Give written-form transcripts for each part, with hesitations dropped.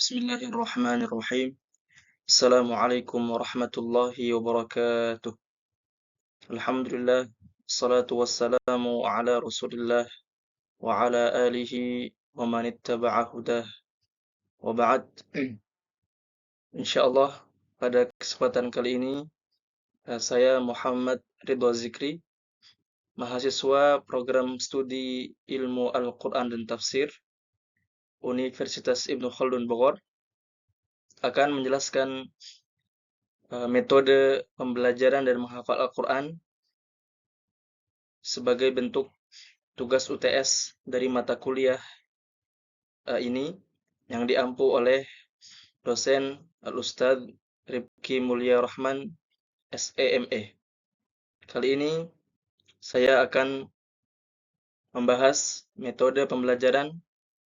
Bismillahirrahmanirrahim. Assalamualaikum warahmatullahi wabarakatuh. Alhamdulillah, salatu wassalamu ala Rasulillah wa ala alihi wa man ittaba'a hudah. Wa ba'd. Insyaallah pada kesempatan kali ini saya Muhammad Ridha Zikri, mahasiswa program studi Ilmu Al-Qur'an dan Tafsir Universitas Ibnu Khaldun Bogor, akan menjelaskan metode pembelajaran dan menghafal Al-Quran sebagai bentuk tugas UTS dari mata kuliah ini yang diampu oleh dosen Al-Ustadz Rifki Mulia Rahman, SEME. Kali ini saya akan membahas metode pembelajaran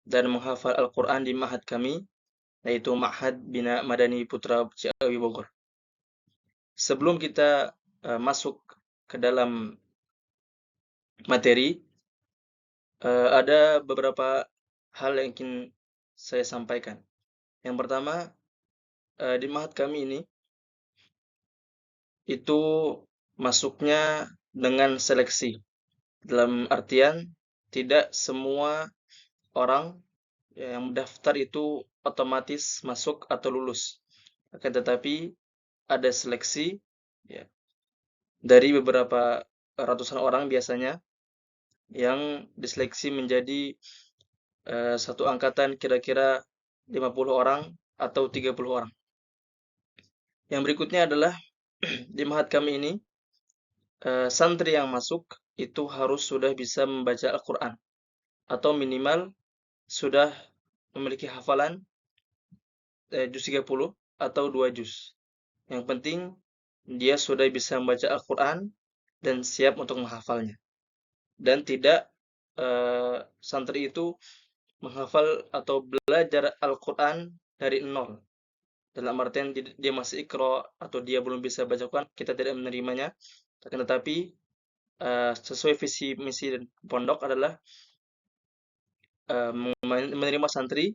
dan menghafal Al-Quran di ma'had kami, yaitu Ma'had Bina Madani Putra Ciawi Bogor. Sebelum kita masuk ke dalam materi, ada beberapa hal yang ingin saya sampaikan. Yang pertama, di ma'had kami ini itu masuknya dengan seleksi. Dalam artian tidak semua orang yang mendaftar itu otomatis masuk atau lulus. Akan tetapi ada seleksi ya, dari beberapa ratusan orang biasanya yang diseleksi menjadi satu angkatan kira-kira 50 orang atau 30 orang. Yang berikutnya adalah di ma'had kami ini santri yang masuk itu harus sudah bisa membaca Al-Quran atau minimal sudah memiliki hafalan juz 30 atau 2 juz. Yang penting dia sudah bisa membaca Al-Quran dan siap untuk menghafalnya. Dan tidak santri itu menghafal atau belajar Al-Quran dari nol. Dalam artian dia masih ikro atau dia belum bisa baca Quran, kita tidak menerimanya. Akan tetapi sesuai visi misi dan pondok adalah menerima santri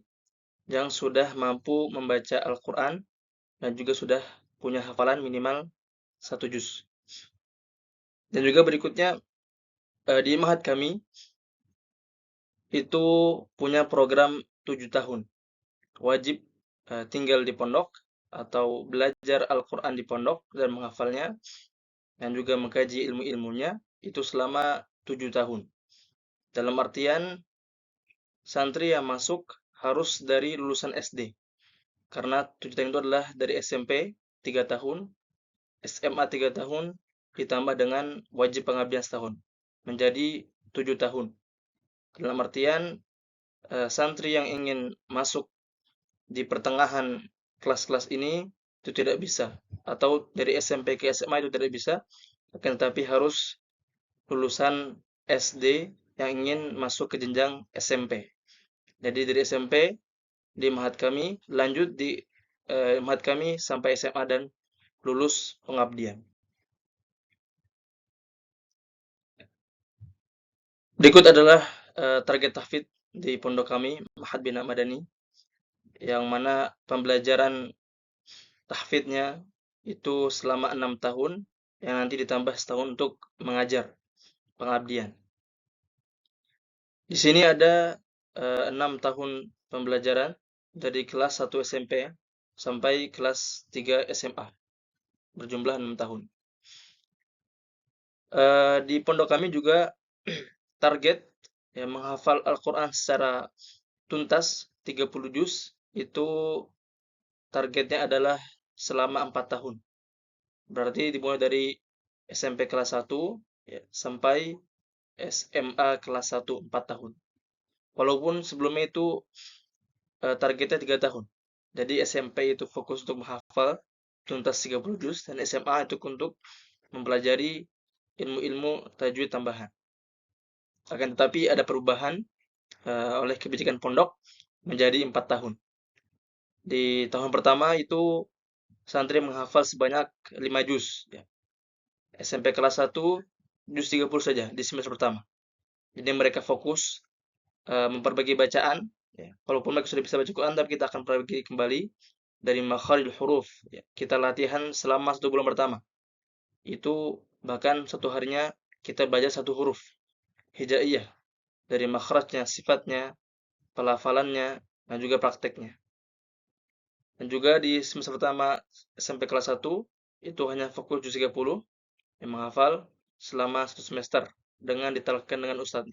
yang sudah mampu membaca Al-Quran dan juga sudah punya hafalan minimal 1 juz. Dan juga berikutnya di ma'had kami itu punya program 7 tahun. Wajib tinggal di pondok atau belajar Al-Quran di pondok dan menghafalnya dan juga mengkaji ilmu-ilmunya itu selama 7 tahun. Dalam artian santri yang masuk harus dari lulusan SD. Karena 7 tahun itu adalah dari SMP 3 tahun, SMA 3 tahun, ditambah dengan wajib pengabdian setahun. Menjadi 7 tahun. Dalam artian santri yang ingin masuk di pertengahan kelas-kelas ini itu tidak bisa. Atau dari SMP ke SMA itu tidak bisa. Akan tetapi harus lulusan SD yang ingin masuk ke jenjang SMP. Jadi dari SMP di ma'had kami, lanjut di ma'had kami sampai SMA dan lulus pengabdian. Berikut adalah target tahfidz di pondok kami, Ma'had Bina Madani, yang mana pembelajaran tahfidznya itu selama 6 tahun, yang nanti ditambah setahun untuk mengajar pengabdian. Di sini ada 6 tahun pembelajaran dari kelas 1 SMP sampai kelas 3 SMA, berjumlah 6 tahun. Di pondok kami juga target menghafal Al-Quran secara tuntas 30 juz itu targetnya adalah selama 4 tahun. Berarti dimulai dari SMP kelas 1 ya, sampai SMA kelas 1 4 tahun. Walaupun sebelumnya itu targetnya 3 tahun. Jadi SMP itu fokus untuk menghafal tuntas 30 juz dan SMA itu untuk mempelajari ilmu-ilmu tajwid tambahan. Akan tetapi ada perubahan oleh kebijakan pondok menjadi 4 tahun. Di tahun pertama itu santri menghafal sebanyak 5 juz. Ya. SMP kelas 1 juz 30 saja di semester pertama. Jadi mereka fokus memperbaiki bacaan Ya. Walaupun mereka sudah bisa baca Quran, tapi kita akan perbaiki kembali dari makharijul huruf. Ya. Kita latihan selama 1 bulan pertama. Itu bahkan satu harinya kita belajar satu huruf hijaiyah dari makhrajnya, sifatnya, pelafalannya, dan juga prakteknya. Dan juga di semester pertama SMP kelas 1 itu hanya fokus juz 30 yang menghafal selama 1 semester dengan ditalakkan dengan ustadz.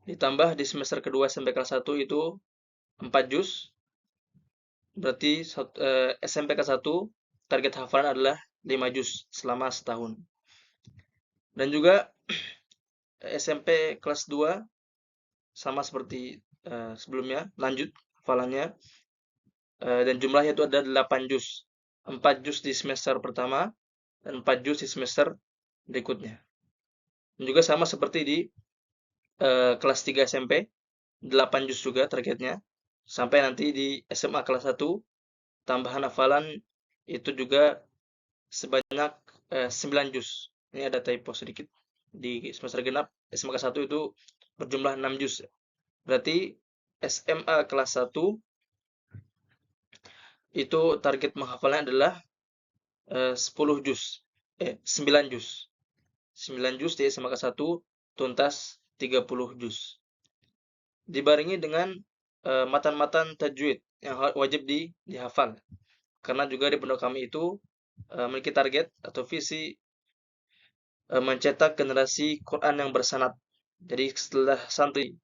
Ditambah di semester kedua SMP kelas 1 itu 4 juz, berarti SMP kelas 1 target hafalan adalah 5 juz selama setahun. Dan juga SMP kelas 2 sama seperti sebelumnya, lanjut hafalannya, dan jumlahnya itu ada 8 juz. 4 juz di semester pertama dan 4 juz di semester berikutnya. Dan juga sama seperti di kelas 3 SMP, 8 juz juga targetnya. Sampai nanti di SMA kelas 1, tambahan hafalan itu juga sebanyak 9 juz. Ini ada typo sedikit. Di semester genap, SMA kelas 1 itu berjumlah 6 juz. Berarti SMA kelas 1 itu target menghafalnya adalah 10 juz. 9 juz. 9 juz di SMA kelas 1 tuntas 30 juz. Dibarengi dengan matan-matan tajwid yang wajib dihafal. Karena juga di pondok kami itu memiliki target atau visi mencetak generasi Quran yang bersanad. Jadi setelah santri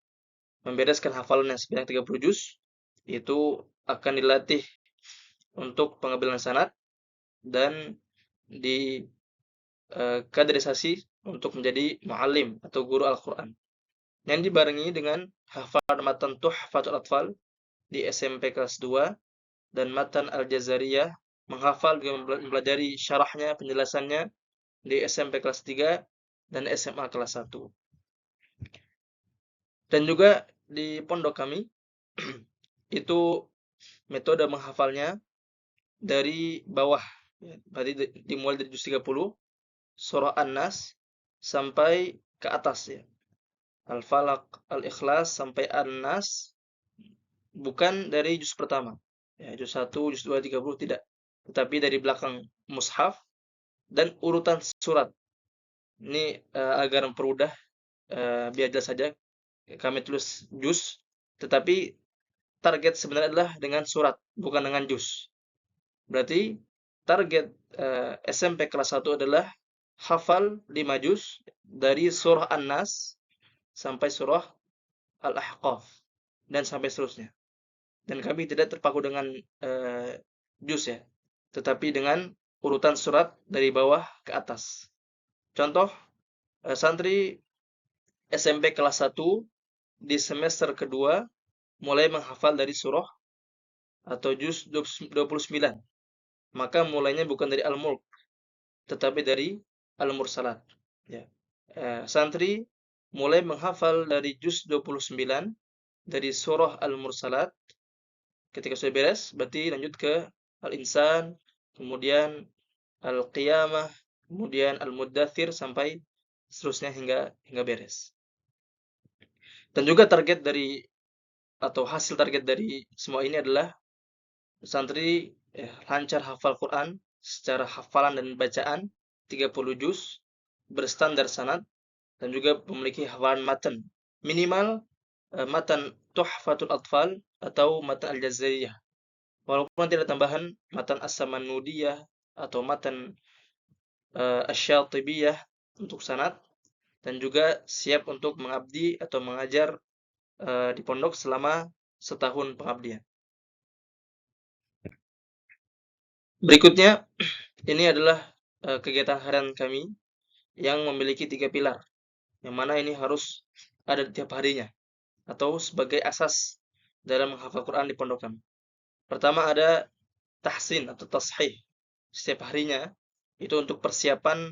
membereskan hafalan yang sebanyak 30 juz, itu akan dilatih untuk pengambilan sanad dan di kaderisasi untuk menjadi muallim atau guru Al-Quran. Yang dibarengi dengan hafalan matan Tuhfatul Atfal di SMP kelas 2 dan matan Al-Jazariyah menghafal dengan mempelajari syarahnya, penjelasannya di SMP kelas 3 dan SMA kelas 1. Dan juga di pondok kami itu metode menghafalnya dari bawah, berarti dimulai dari juz 30 surah An-Nas sampai ke atas ya. Al-Falaq, Al-Ikhlas sampai An-Nas, bukan dari juz pertama. Ya, juz 1, juz 2, 30 tidak. Tetapi dari belakang mushaf dan urutan surat. Ini agar mempermudah, biar jelas saja kami tulis juz, tetapi target sebenarnya adalah dengan surat, bukan dengan juz. Berarti target SMP kelas 1 adalah hafal 5 juz dari surah An-Nas sampai surah Al-Ahqaf dan sampai seterusnya. Dan kami tidak terpaku dengan juz ya, tetapi dengan urutan surat dari bawah ke atas. Contoh, santri SMP kelas 1 di semester kedua mulai menghafal dari surah atau juz 29. Maka mulainya bukan dari Al-Mulk, tetapi dari Al-Mursalat. Ya. Santri mulai menghafal dari juz 29 dari surah Al-Mursalat. Ketika sudah beres, berarti lanjut ke Al-Insan, kemudian Al-Qiyamah, kemudian Al-Muddathir sampai seterusnya hingga beres. Dan juga target dari atau hasil target dari semua ini adalah santri lancar hafal Quran secara hafalan dan bacaan 30 juz, berstandar sanad, dan juga memiliki hafalan matan. Minimal matan Tuhfatul Atfal atau matan Al-Jazariyah. Walaupun tidak tambahan matan As-Samanudiyah atau matan Asy-Syatibiyah untuk sanad, dan juga siap untuk mengabdi atau mengajar di pondok selama setahun pengabdian. Berikutnya, ini adalah kegiatan harian kami yang memiliki 3 pilar, yang mana ini harus ada tiap harinya atau sebagai asas dalam menghafal Quran di pondok kami. Pertama ada tahsin atau tashih setiap harinya, itu untuk persiapan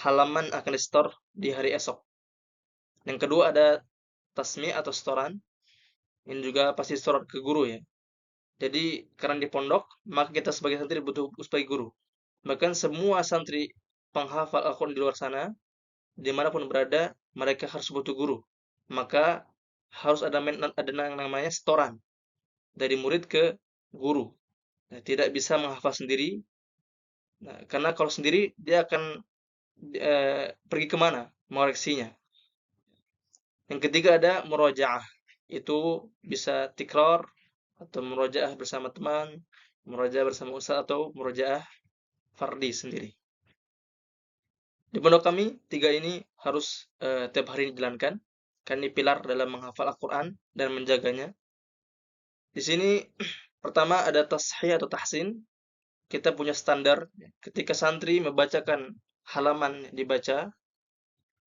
halaman akan di-store di hari esok. Yang kedua ada tasmi' atau setoran, ini juga pasti store ke guru ya. Jadi karena di pondok, maka kita sebagai santri butuh sebagai guru. Bahkan semua santri penghafal Al-Quran di luar sana, dimanapun berada, mereka harus butuh guru. Maka harus ada yang namanya setoran dari murid ke guru. Nah, tidak bisa menghafal sendiri. Nah, karena kalau sendiri dia akan pergi kemana mengoreksinya. Yang ketiga ada murojaah. Itu bisa tikror atau murojaah bersama teman, murojaah bersama ustaz atau murojaah fardi sendiri. Di pondok kami, tiga ini harus tiap hari dijalankan. Kan ini pilar dalam menghafal Al-Quran dan menjaganya. Di sini pertama ada tashih atau tahsin. Kita punya standar ketika santri membacakan halaman yang dibaca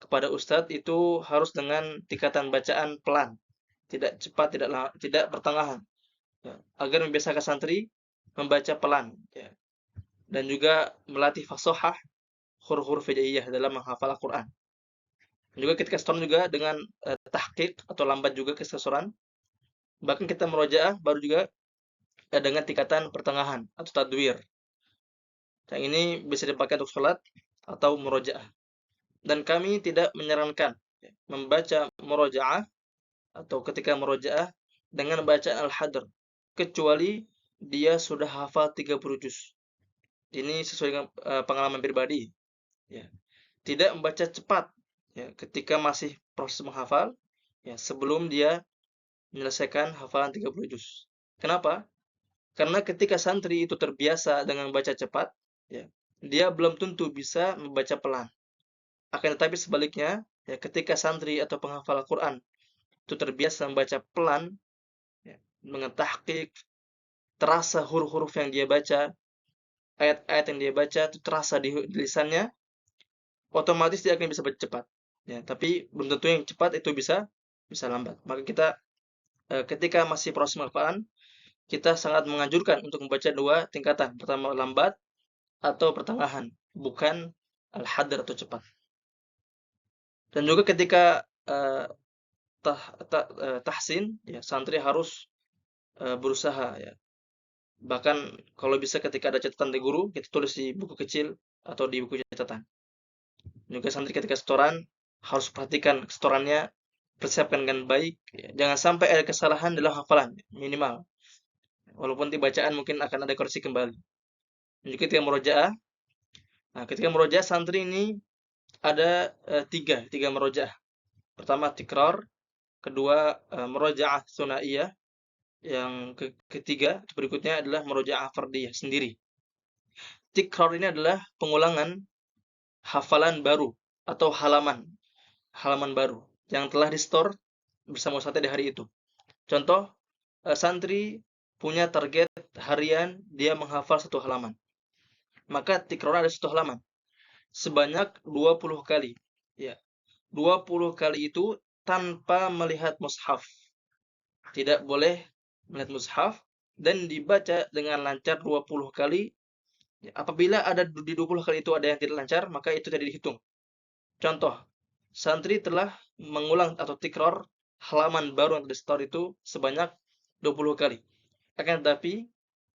kepada ustadz itu harus dengan tingkatan bacaan pelan, tidak cepat, tidak pertengahan, ya, agar membiasakan santri membaca pelan, ya, dan juga melatih fasohah huruf-huruf hijaiyah dalam menghafal Al-Quran. Juga ketika setoran juga dengan tahqiq atau lambat juga kesesuaian. Bahkan kita merojaah baru juga dengan tingkatan pertengahan atau tadwir. Yang ini bisa dipakai untuk sholat atau murojaah. Dan kami tidak menyarankan membaca murojaah atau ketika murojaah dengan bacaan al-hadr kecuali dia sudah hafal 30 juz. Ini sesuai dengan pengalaman pribadi, ya. Tidak membaca cepat, ya, ketika masih proses menghafal, ya, sebelum dia menyelesaikan hafalan 30 juz. Kenapa? Karena ketika santri itu terbiasa dengan membaca cepat, ya, dia belum tentu bisa membaca pelan. Akan tetapi sebaliknya, ya, ketika santri atau penghafal Al-Quran itu terbiasa membaca pelan, ya, dengan tahqiq, terasa huruf-huruf yang dia baca, ayat-ayat yang dia baca itu terasa di lisannya, otomatis dia akan bisa baca cepat. Ya, tapi belum tentu yang cepat itu bisa lambat. Maka kita ketika masih proses penghafalan, kita sangat menganjurkan untuk membaca dua tingkatan. Pertama lambat atau pertengahan, bukan al-hadr atau cepat. Dan juga ketika tahsin, ya, santri harus berusaha, ya. Bahkan kalau bisa ketika ada catatan dari guru, kita tulis di buku kecil atau di buku catatan. Juga santri ketika setoran harus perhatikan setorannya, persiapkan dengan baik, ya. Jangan sampai ada kesalahan dalam hafalan, minimal. Walaupun di bacaan mungkin akan ada koreksi kembali. Dan juga ketika murojaah, nah ketika murojaah santri ini ada tiga murojaah. Pertama tikrar, kedua murojaah sunaiyah, yang ketiga berikutnya adalah murojaah fardiyah sendiri. Tikrar ini adalah pengulangan hafalan baru atau halaman baru yang telah di-store bersama ustadznya di hari itu. Contoh, santri punya target harian dia menghafal satu halaman. Maka tikrar ada satu halaman sebanyak 20 kali. Ya, 20 kali itu tanpa melihat mushaf. Tidak boleh melihat mushaf dan dibaca dengan lancar 20 kali. Ya, apabila ada di 20 kali itu ada yang tidak lancar, maka itu tidak dihitung. Contoh, santri telah mengulang atau tikrar halaman baru yang di-store itu sebanyak 20 kali. Akan tetapi,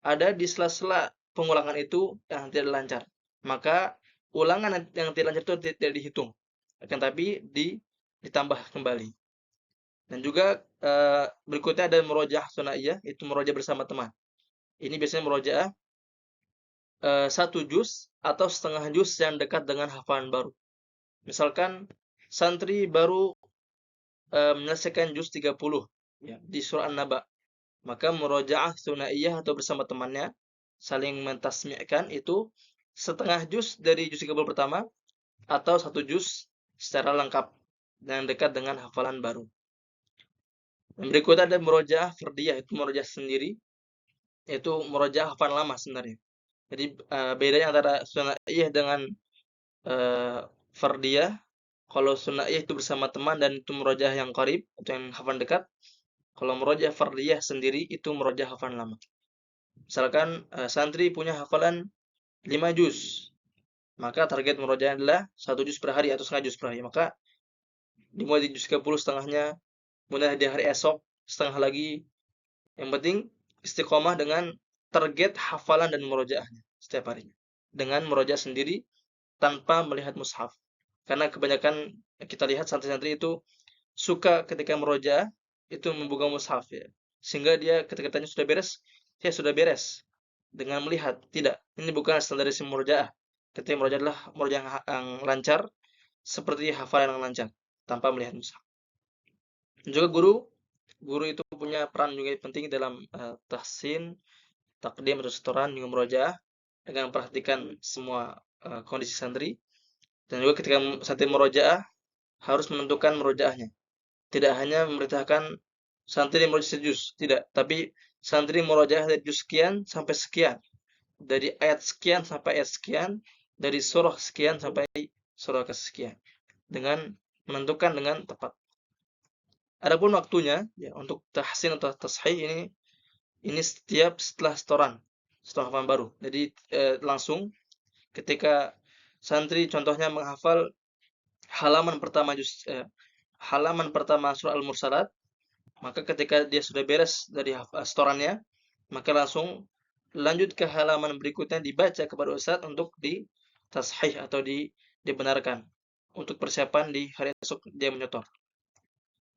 ada di sela-sela pengulangan itu yang tidak lancar. Maka, ulangan yang tidak lancar itu tidak dihitung. Akan tetapi, ditambah kembali. Dan juga berikutnya ada murojaah sunaiyah, itu murojaah bersama teman. Ini biasanya murojaah 1 juz atau setengah juz yang dekat dengan hafalan baru. Misalkan santri baru menyelesaikan juz 30, ya, di surah An-Naba. Maka murojaah sunaiyah atau bersama temannya saling mentasmi'kan itu setengah juz dari juz 30 pertama atau 1 juz secara lengkap dan dekat dengan hafalan baru. Dan berikutnya ada murojaah fardiyah, itu murojaah sendiri, yaitu murojaah hafalan lama sebenarnya. Jadi bedanya antara sunaiyah dengan fardiyah, kalau sunaiyah itu bersama teman dan itu murojaah yang qarib atau yang hafalan dekat. Kalau murojaah fardiyah sendiri itu murojaah hafalan lama. Misalkan santri punya hafalan 5 juz, maka target murojaah adalah 1 juz per hari atau setengah juz per hari. Maka dimulai di juz 30 setengahnya, kemudian di hari esok setengah lagi. Yang penting istiqomah dengan target hafalan dan murojaahnya setiap harinya. Dengan murojaah sendiri tanpa melihat mushaf. Karena kebanyakan kita lihat santri-santri itu suka ketika murojaah itu membuka mushaf ya. Sehingga dia ketika tanya sudah beres, ya sudah beres dengan melihat. Tidak, ini bukan standarisasi murojaah. Ketika murojaah adalah murojaah yang lancar seperti hafalan yang lancar tanpa melihat mushaf. Dan juga guru itu punya peran juga penting dalam tahsin, takdim atau setoran juga murojaah dengan memperhatikan semua kondisi santri. Dan juga ketika santri murojaah harus menentukan murojaahnya. Tidak hanya memerintahkan santri murojaah sejuz, tidak, tapi santri murojaah dari juz sekian sampai sekian, dari ayat sekian sampai ayat sekian, dari surah sekian sampai surah kesekian, dengan menentukan dengan tepat. Adapun waktunya ya untuk tahsin atau tashih ini setiap setelah setoran, setelah hafalan baru. Jadi langsung ketika santri contohnya menghafal halaman pertama halaman pertama surah Al-Mursalat, maka ketika dia sudah beres dari setorannya, maka langsung lanjut ke halaman berikutnya dibaca kepada ustaz untuk ditashih atau dibenarkan untuk persiapan di hari esok dia menyetor.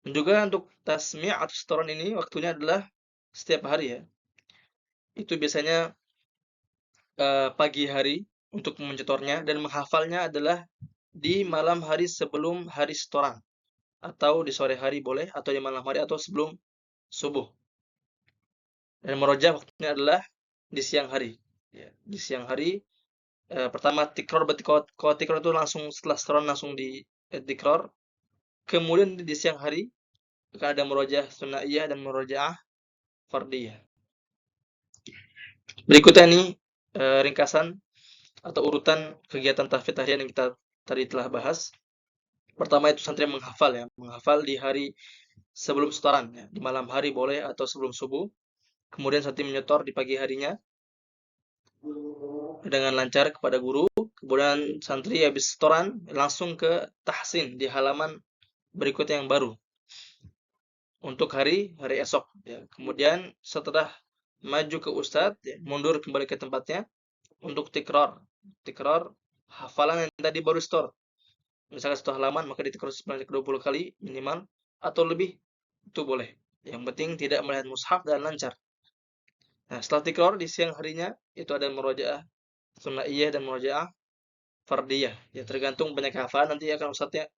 Dan juga untuk tasmi' atau setoran ini waktunya adalah setiap hari ya. Itu biasanya pagi hari untuk menyetornya dan menghafalnya adalah di malam hari sebelum hari setoran, atau di sore hari boleh, atau di malam hari atau sebelum subuh. Dan merojah waktunya adalah di siang hari. Ya, di siang hari pertama tikror, berarti kalau tikror itu langsung setelah setoran langsung di tikror. Kemudian di siang hari akan ada merojah sunnahiyah dan merojah fardiyah. Berikutnya ini ringkasan atau urutan kegiatan tahfidz harian yang kita tadi telah bahas. Pertama itu santri menghafal ya, menghafal di hari sebelum setoran ya, di malam hari boleh atau sebelum subuh. Kemudian santri menyetor di pagi harinya dengan lancar kepada guru. Kemudian santri habis setoran langsung ke tahsin di halaman berikutnya yang baru untuk hari esok ya. Kemudian setelah maju ke ustadz ya, mundur kembali ke tempatnya untuk tikrar hafalan yang tadi baru store. Misalkan satu halaman maka ditikrar sebanyak 20 kali minimal atau lebih, itu boleh. Yang penting tidak melihat mushaf dan lancar. Nah, setelah tikrar di siang harinya itu ada murojaah sunnahiyah dan murojaah fardiyah. Ya tergantung banyak hafalan, nanti akan ustadznya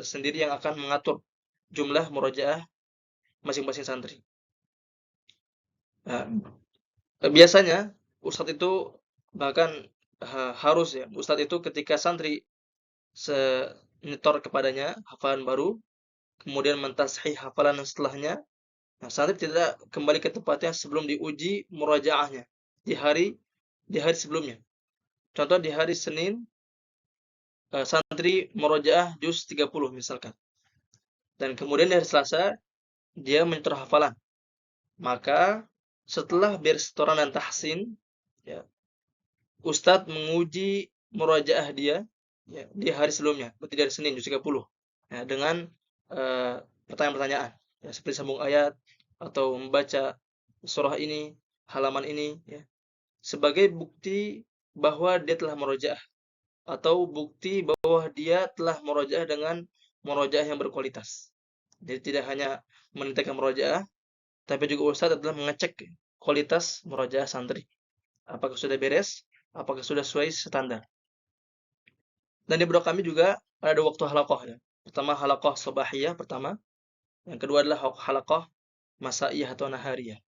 sendiri yang akan mengatur jumlah murojaah masing-masing santri. Nah, biasanya ustadz itu bahkan harus ya, ustadz itu ketika santri nyetor kepadanya hafalan baru, kemudian mentashih hafalan setelahnya, nah, santri tidak kembali ke tempatnya sebelum diuji murajaahnya di hari sebelumnya. Contoh di hari Senin, santri murajaah juz 30 misalkan. Dan kemudian di hari Selasa dia menyetor hafalan. Maka setelah beres setoran dan tahsin, ya, Ustadz menguji murajaah dia ya, di hari sebelumnya, berarti dari Senin juz 30. Ya, dengan pertanyaan-pertanyaan, ya, seperti sambung ayat atau membaca surah ini, halaman ini, ya, sebagai bukti bahwa dia telah murojaah atau bukti bahwa dia telah murojaah dengan murojaah yang berkualitas. Jadi tidak hanya menitikan murojaah, tapi juga ustadz adalah mengecek kualitas murojaah santri. Apakah sudah beres? Apakah sudah sesuai standar? Dan di beberapa kami juga ada waktu halaqah ya. Pertama halaqah sabahiyah pertama, yang kedua adalah halaqah masaiyah atau nahariyah.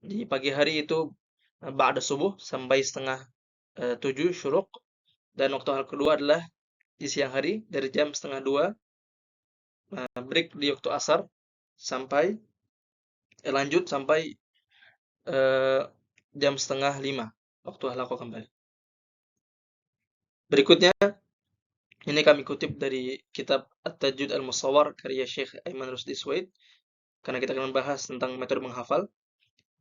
Di pagi hari itu ba'da subuh sampai setengah 7 syuruk, dan waktu hal kedua adalah di siang hari dari jam setengah 2 break di waktu asar sampai lanjut sampai jam setengah 5 waktu halaqah kembali. Berikutnya ini kami kutip dari kitab At-Tajwid Al-Musawwar karya Syekh Aiman Rusdi Suwaid, karena kita akan membahas tentang metode menghafal.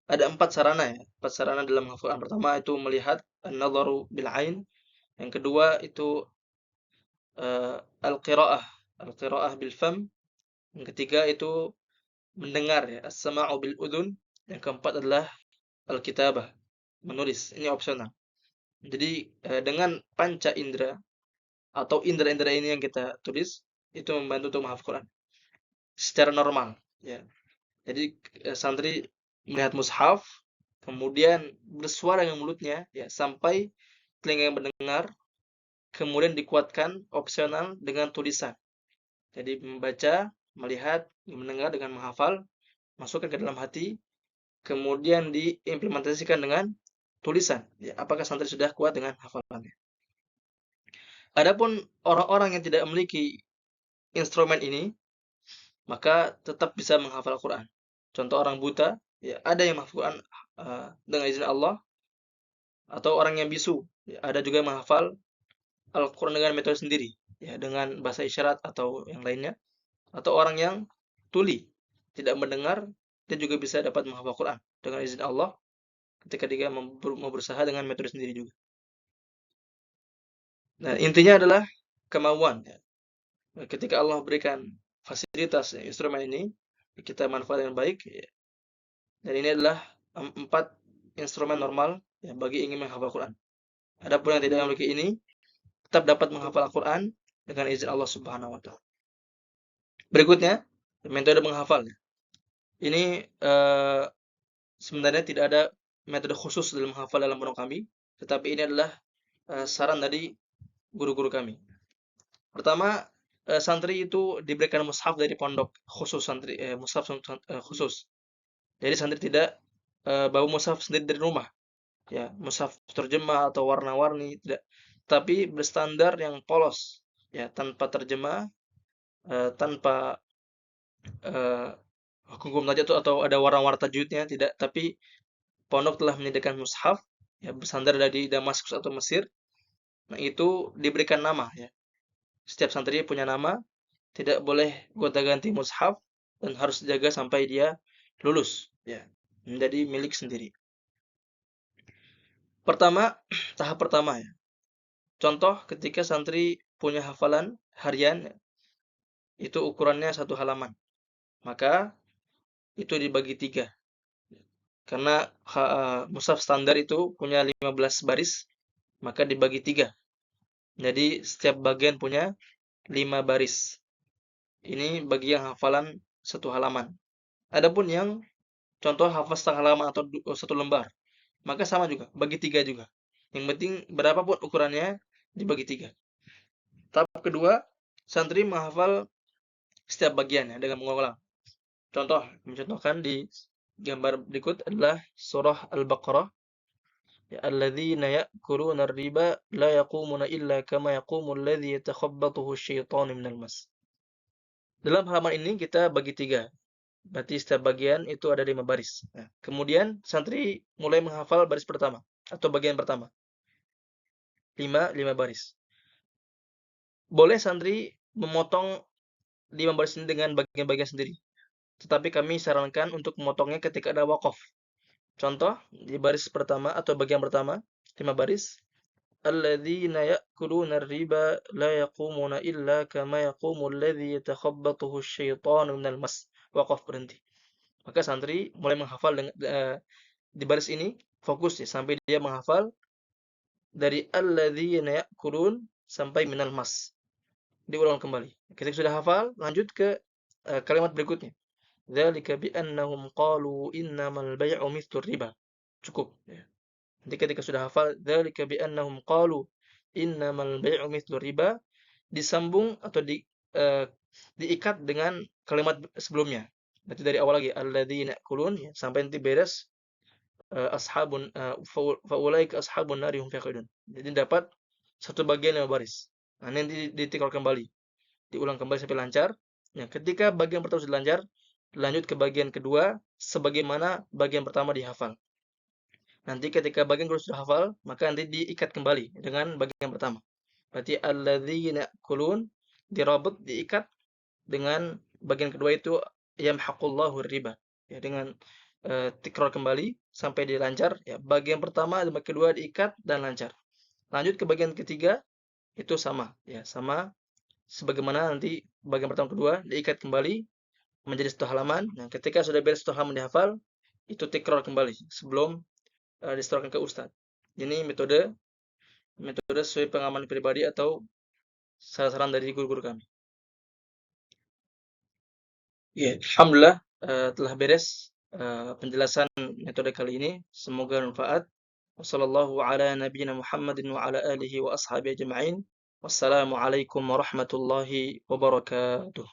Ada 4 sarana ya, 4 sarana dalam hafalan. Pertama itu melihat an-nadharu bil ain, yang kedua itu al-qiraah bil fam, yang ketiga itu mendengar ya, as-sama'u bil udhun, yang keempat adalah al-kitabah, menulis. Ini opsional. Jadi dengan panca indera atau indera-indera ini yang kita tulis itu membantu untuk menghafal Quran secara normal ya. Jadi santri melihat mushaf, kemudian bersuara dengan mulutnya ya sampai telinga yang mendengar, kemudian dikuatkan opsional dengan tulisan. Jadi membaca, melihat, mendengar dengan menghafal, masukkan ke dalam hati, kemudian diimplementasikan dengan tulisan. Ya, apakah santri sudah kuat dengan hafalannya? Adapun orang-orang yang tidak memiliki instrumen ini, maka tetap bisa menghafal Al-Quran. Contoh orang buta, ya ada yang menghafal Quran dengan izin Allah, atau orang yang bisu, ya, ada juga yang menghafal Al-Quran dengan metode sendiri, ya dengan bahasa isyarat atau yang lainnya, atau orang yang tuli, tidak mendengar, dia juga bisa dapat menghafal Quran dengan izin Allah ketika dia mau berusaha dengan metode sendiri juga. Nah, intinya adalah kemauan. Ya. Ketika Allah berikan fasilitas ya, instrumen ini, kita manfaatkan dengan baik. Ya. Dan ini adalah 4 instrumen normal ya, bagi ingin menghafal Quran. Adapun yang tidak memiliki ini, tetap dapat menghafal Al-Quran dengan izin Allah Subhanahu wa Ta'ala. Berikutnya, metode menghafal. Ini sebenarnya tidak ada metode khusus dalam menghafal dalam pondok kami, tetapi ini adalah saran dari guru-guru kami. Pertama, santri itu diberikan mushaf dari pondok khusus santri, mushaf khusus. Jadi santri tidak bawa mushaf sendiri dari rumah, ya mushaf terjemah atau warna-warni tidak, tapi berstandar yang polos, ya tanpa terjemah, tanpa eh, hukum tajwid atau ada warna-warna tajwidnya tidak, tapi pondok telah menyediakan mushaf ya bersandar dari Damaskus atau Mesir. Nah, itu diberikan nama ya. Setiap santri punya nama, tidak boleh gonta-ganti mushaf dan harus dijaga sampai dia lulus ya, menjadi milik sendiri. Pertama, tahap pertama ya. Contoh ketika santri punya hafalan harian itu ukurannya 1 halaman. Maka itu dibagi 3. Karena mushaf standar itu punya 15 baris, maka dibagi 3. Jadi setiap bagian punya 5 baris. Ini bagi yang hafalan 1 halaman. Adapun yang contoh hafal setengah halaman atau 1 lembar, maka sama juga, bagi 3 juga. Yang penting berapapun ukurannya dibagi 3. Tahap kedua, santri menghafal setiap bagiannya dengan mengulang. Contoh, mencontohkan di gambar berikut adalah surah Al-Baqarah. Ya, alladzina ya'kuluna ar-riba la yaqumuna illa kama yaqumu alladzi yatakhabbathu asyaitanu minal mas. Dalam halaman ini kita bagi 3. Berarti setiap bagian itu ada 5 baris. Nah, kemudian santri mulai menghafal baris pertama atau bagian pertama. 5 baris. Boleh santri memotong 5 baris ini dengan bagian-bagian sendiri. Tetapi kami sarankan untuk memotongnya ketika ada waqaf. Contoh, di baris pertama atau bagian pertama, 5 baris. Alladzina ya'kuluna ar-riba la yaqumuna illa kama yaqumu alladzi yatakhabbathu asyaitanu minal mas. Waqaf, berhenti. Maka santri mulai menghafal dengan, di baris ini fokus ya sampai dia menghafal dari alladzina ya'kulun sampai minal mas. Diulang kembali. Ketika sudah hafal, lanjut ke kalimat berikutnya. Dzalika bi annahum qalu innamal bai'u mithlur riba. Cukup ya. Nanti ketika sudah hafal dzalika bi annahum qalu innamal bai'u mithlur riba, disambung atau diikat dengan kalimat sebelumnya. Berarti dari awal lagi alladzina ya'kulun ya, sampai nanti beres ashabun faulaika ashabun nari hum fiha. Jadi dapat satu bagian 5 baris. Nah, nanti ditikar kembali, diulang kembali sampai lancar. Nah, ketika bagian pertama sudah lancar, lanjut ke bagian kedua sebagaimana bagian pertama dihafal. Nanti ketika bagian kedua sudah hafal, maka nanti diikat kembali dengan bagian pertama. Berarti alladzina ya'kulun dirabut, diikat dengan bagian kedua itu yamhaqullahu riba. Ya, dengan tikrar kembali sampai dia lancar. Ya, bagian pertama dan bagian kedua diikat dan lancar. Lanjut ke bagian ketiga itu sama, ya sama sebagaimana nanti bagian pertama kedua diikat kembali menjadi 1 halaman. Nah, ketika sudah beres 1 halaman dihafal, itu tikrar kembali sebelum disetorkan ke ustadz. Ini metode sesuai pengalaman pribadi atau saran dari guru-guru kami. Ya, alhamdulillah telah beres penjelasan metode kali ini. Semoga bermanfaat. Wassallallahu ala nabiyyina Muhammadin wa ala alihi wa ashabihi ajma'in. Wassalamualaikum warahmatullahi wabarakatuh.